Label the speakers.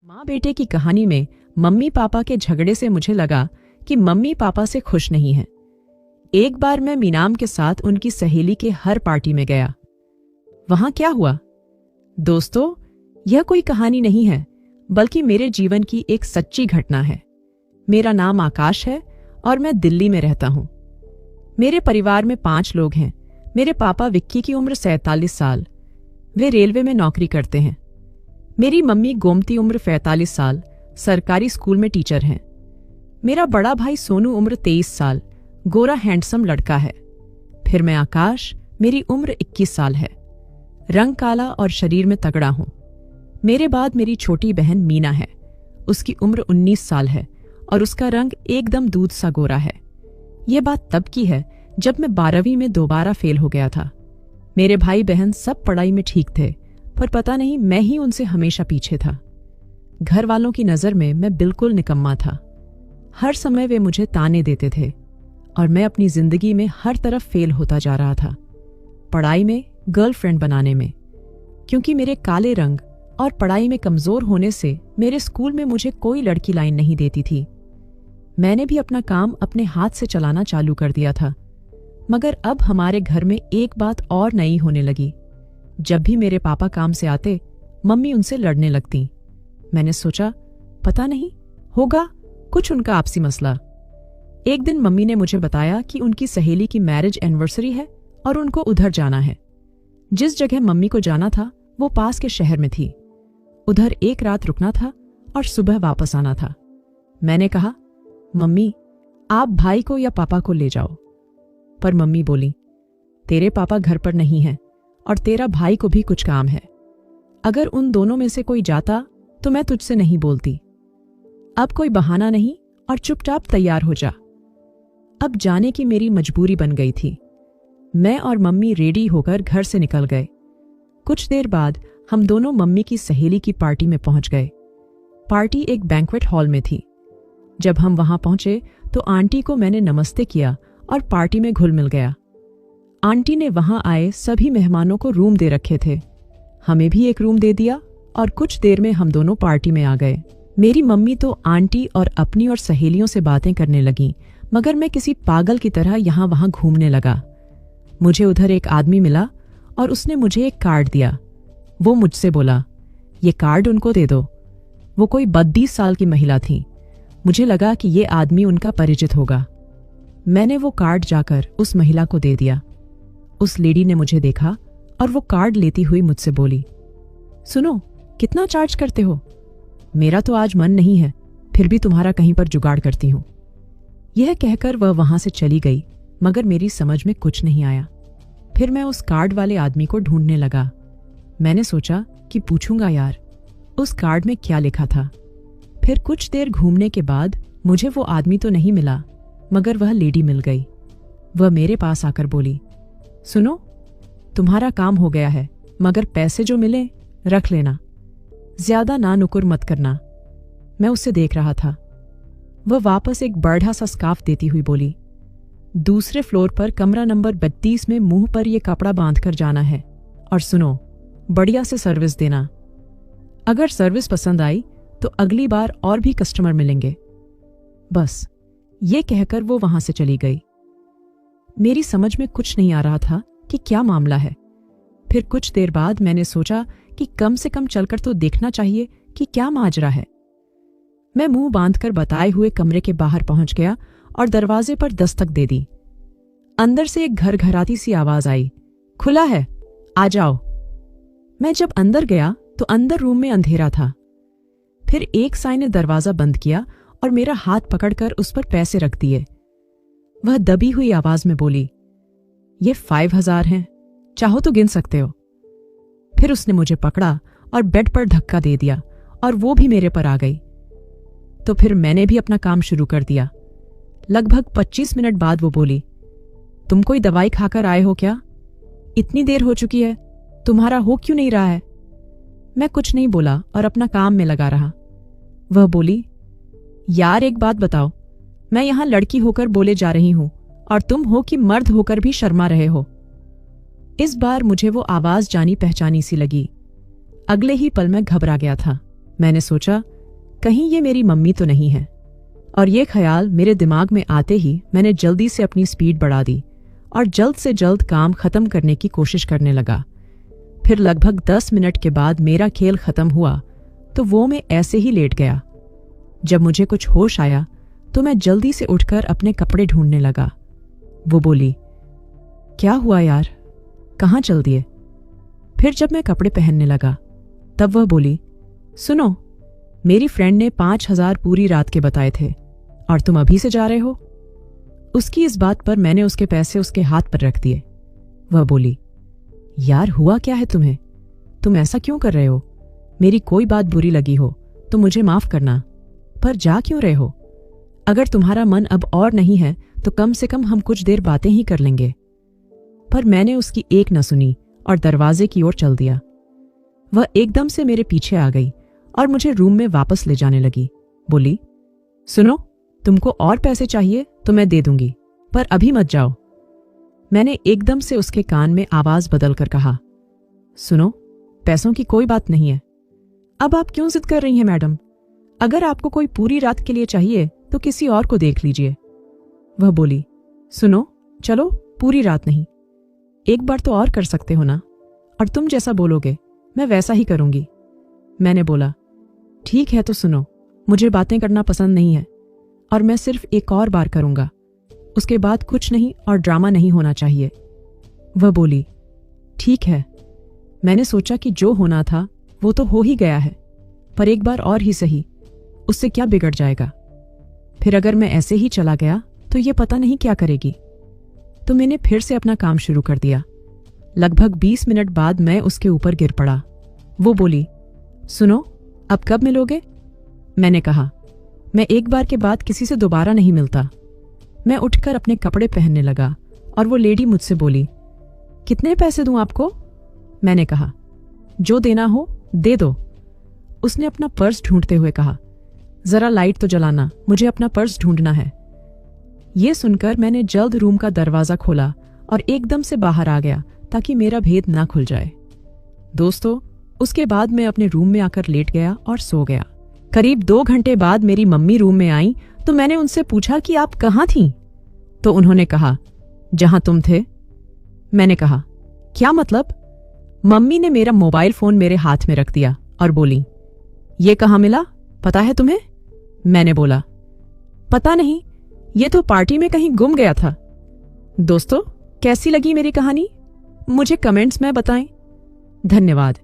Speaker 1: माँ बेटे की कहानी में मम्मी पापा के झगड़े से मुझे लगा कि मम्मी पापा से खुश नहीं हैं। एक बार मैं मीनाम के साथ उनकी सहेली के हर पार्टी में गया। वहां क्या हुआ? दोस्तों, यह कोई कहानी नहीं है, बल्कि मेरे जीवन की एक सच्ची घटना है। मेरा नाम आकाश है और मैं दिल्ली में रहता हूं। मेरे परिवार में 5 लोग हैं। मेरे पापा विक्की की उम्र 47 साल। वे रेलवे में नौकरी करते हैं। मेरी मम्मी गोमती उम्र 45 साल, सरकारी स्कूल में टीचर हैं। मेरा बड़ा भाई सोनू उम्र 23 साल, गोरा हैंडसम लड़का है। फिर मैं आकाश, मेरी उम्र 21 साल है। रंग काला और शरीर में तगड़ा हूं। मेरे बाद मेरी छोटी बहन मीना है। उसकी उम्र 19 साल है और उसका रंग एकदम दूध सा गोरा है। यह बात तब की है जब मैं 12वीं में दोबारा फेल हो गया था। मेरे भाई बहन सब पढ़ाई में ठीक थे, पर पता नहीं मैं ही उनसे हमेशा पीछे था। घर वालों की नजर में मैं बिल्कुल निकम्मा था। हर समय वे मुझे ताने देते थे और मैं अपनी जिंदगी में हर तरफ फेल होता जा रहा था। पढ़ाई में, गर्लफ्रेंड बनाने में। क्योंकि मेरे काले रंग और पढ़ाई में कमजोर होने से मेरे स्कूल में मुझे कोई लड़की लाइन नहीं देती थी। मैंने भी अपना काम अपने हाथ से चलाना चालू कर दिया था। मगर अब हमारे घर में एक बात और नई होने लगी। जब भी मेरे पापा काम से आते, मम्मी उनसे लड़ने लगती। मैंने सोचा, पता नहीं, होगा कुछ उनका आपसी मसला। एक दिन मम्मी ने मुझे बताया कि उनकी सहेली की मैरिज एनिवर्सरी है और उनको उधर जाना है। जिस जगह मम्मी को जाना था वो पास के शहर में थी। उधर एक रात रुकना था और सुबह वापस आना था। मैंने कहा, मम्मी, आप भाई को या पापा को ले जाओ। पर मम्मी बोली, तेरे पापा घर पर नहीं हैं और तेरा भाई को भी कुछ काम है। अगर उन दोनों में से कोई जाता तो मैं तुझसे नहीं बोलती। अब कोई बहाना नहीं और चुपचाप तैयार हो जा। अब जाने की मेरी मजबूरी बन गई थी। मैं और मम्मी रेडी होकर घर से निकल गए। कुछ देर बाद हम दोनों मम्मी की सहेली की पार्टी में पहुंच गए। पार्टी एक बैंक्वेट हॉल में थी। जब हम वहां पहुंचे तो आंटी को मैंने नमस्ते किया और पार्टी में घुल मिल गया। आंटी ने वहां आए सभी मेहमानों को रूम दे रखे थे। हमें भी एक रूम दे दिया और कुछ देर में हम दोनों पार्टी में आ गए। मेरी मम्मी तो आंटी और अपनी और सहेलियों से बातें करने लगी, मगर मैं किसी पागल की तरह यहां वहां घूमने लगा। मुझे उधर एक आदमी मिला और उसने मुझे एक कार्ड दिया। वो मुझसे बोला, ये कार्ड उनको दे दो। वो कोई 32 साल की महिला थी। मुझे लगा कि ये आदमी उनका परिचित होगा। मैंने वो कार्ड जाकर उस महिला को दे दिया। उस लेडी ने मुझे देखा और वो कार्ड लेती हुई मुझसे बोली, सुनो, कितना चार्ज करते हो? मेरा तो आज मन नहीं है, फिर भी तुम्हारा कहीं पर जुगाड़ करती हूं। यह कहकर वह वहां से चली गई, मगर मेरी समझ में कुछ नहीं आया। फिर मैं उस कार्ड वाले आदमी को ढूंढने लगा। मैंने सोचा कि पूछूंगा यार, उस कार्ड में क्या लिखा था। फिर कुछ देर घूमने के बाद मुझे वो आदमी तो नहीं मिला, मगर वह लेडी मिल गई। वह मेरे पास आकर बोली, सुनो, तुम्हारा काम हो गया है, मगर पैसे जो मिले रख लेना। ज्यादा ना नुकुर मत करना। मैं उसे देख रहा था। वह वापस एक बढ़ा सा स्कार्फ देती हुई बोली, दूसरे फ्लोर पर कमरा नंबर 32 में मुंह पर यह कपड़ा बांधकर जाना है। और सुनो, बढ़िया से सर्विस देना। अगर सर्विस पसंद आई तो अगली बार और भी कस्टमर मिलेंगे। बस, ये कहकर वो वहां से चली गई। मेरी समझ में कुछ नहीं आ रहा था कि क्या मामला है। फिर कुछ देर बाद मैंने सोचा कि कम से कम चलकर तो देखना चाहिए कि क्या माजरा है। मैं मुंह बांधकर बताए हुए कमरे के बाहर पहुंच गया और दरवाजे पर दस्तक दे दी। अंदर से एक घरघराती सी आवाज आई, खुला है, आ जाओ। मैं जब अंदर गया तो अंदर रूम में अंधेरा था। फिर एक साई ने दरवाजा बंद किया और मेरा हाथ पकड़कर उस पर पैसे रख दिए। वह दबी हुई आवाज में बोली, ये 5000 हैं, चाहो तो गिन सकते हो। फिर उसने मुझे पकड़ा और बेड पर धक्का दे दिया और वो भी मेरे पर आ गई। तो फिर मैंने भी अपना काम शुरू कर दिया। लगभग 25 मिनट बाद वो बोली, तुम कोई दवाई खाकर आए हो क्या? इतनी देर हो चुकी है, तुम्हारा हो क्यों नहीं रहा है? मैं कुछ नहीं बोला और अपना काम में लगा रहा। वह बोली, यार एक बात बताओ, मैं यहां लड़की होकर बोले जा रही हूं और तुम हो कि मर्द होकर भी शर्मा रहे हो। इस बार मुझे वो आवाज जानी पहचानी सी लगी। अगले ही पल मैं घबरा गया था। मैंने सोचा कहीं ये मेरी मम्मी तो नहीं है। और ये ख्याल मेरे दिमाग में आते ही मैंने जल्दी से अपनी स्पीड बढ़ा दी और जल्द से जल्द काम खत्म करने की कोशिश करने लगा। फिर लगभग 10 मिनट के बाद मेरा खेल खत्म हुआ तो वो मैं ऐसे ही लेट गया। जब मुझे कुछ होश आया तो मैं जल्दी से उठकर अपने कपड़े ढूंढने लगा। वो बोली, क्या हुआ यार, कहाँ चल दिए? फिर जब मैं कपड़े पहनने लगा तब वह बोली, सुनो, मेरी फ्रेंड ने 5,000 पूरी रात के बताए थे और तुम अभी से जा रहे हो? उसकी इस बात पर मैंने उसके पैसे उसके हाथ पर रख दिए। वह बोली, यार हुआ क्या है तुम्हें? तुम ऐसा क्यों कर रहे हो? मेरी कोई बात बुरी लगी हो तो मुझे माफ करना, पर जा क्यों रहे हो? अगर तुम्हारा मन अब और नहीं है तो कम से कम हम कुछ देर बातें ही कर लेंगे। पर मैंने उसकी एक न सुनी और दरवाजे की ओर चल दिया। वह एकदम से मेरे पीछे आ गई और मुझे रूम में वापस ले जाने लगी। बोली, सुनो, तुमको और पैसे चाहिए तो मैं दे दूंगी, पर अभी मत जाओ। मैंने एकदम से उसके कान में आवाज बदलकर कहा, सुनो, पैसों की कोई बात नहीं है। अब आप क्यों जिद कर रही हैं मैडम? अगर आपको कोई पूरी रात के लिए चाहिए तो किसी और को देख लीजिए। वह बोली, सुनो, चलो, पूरी रात नहीं, एक बार तो और कर सकते हो ना, और तुम जैसा बोलोगे मैं वैसा ही करूंगी। मैंने बोला, ठीक है तो सुनो, मुझे बातें करना पसंद नहीं है और मैं सिर्फ एक और बार करूंगा, उसके बाद कुछ नहीं और ड्रामा नहीं होना चाहिए। वह बोली, ठीक है। मैंने सोचा कि जो होना था वो तो हो ही गया है, पर एक बार और ही सही, उससे क्या बिगड़ जाएगा? फिर अगर मैं ऐसे ही चला गया तो ये पता नहीं क्या करेगी। तो मैंने फिर से अपना काम शुरू कर दिया। लगभग 20 मिनट बाद मैं उसके ऊपर गिर पड़ा। वो बोली, सुनो, अब कब मिलोगे? मैंने कहा, मैं एक बार के बाद किसी से दोबारा नहीं मिलता। मैं उठकर अपने कपड़े पहनने लगा और वो लेडी मुझसे बोली, कितने पैसे दूं आपको? मैंने कहा, जो देना हो दे दो। उसने अपना पर्स ढूंढते हुए कहा, जरा लाइट तो जलाना, मुझे अपना पर्स ढूंढना है। ये सुनकर मैंने जल्द रूम का दरवाजा खोला और एकदम से बाहर आ गया ताकि मेरा भेद ना खुल जाए। दोस्तों, उसके बाद मैं अपने रूम में आकर लेट गया और सो गया। करीब 2 घंटे बाद मेरी मम्मी रूम में आई तो मैंने उनसे पूछा कि आप कहाँ थीं? तो उन्होंने कहा, जहां तुम थे। मैंने कहा, क्या मतलब? मम्मी ने मेरा मोबाइल फोन मेरे हाथ में रख दिया और बोली, ये कहाँ मिला, पता है तुम्हें? मैंने बोला, पता नहीं, ये तो पार्टी में कहीं गुम गया था। दोस्तों, कैसी लगी मेरी कहानी? मुझे कमेंट्स में बताएं। धन्यवाद।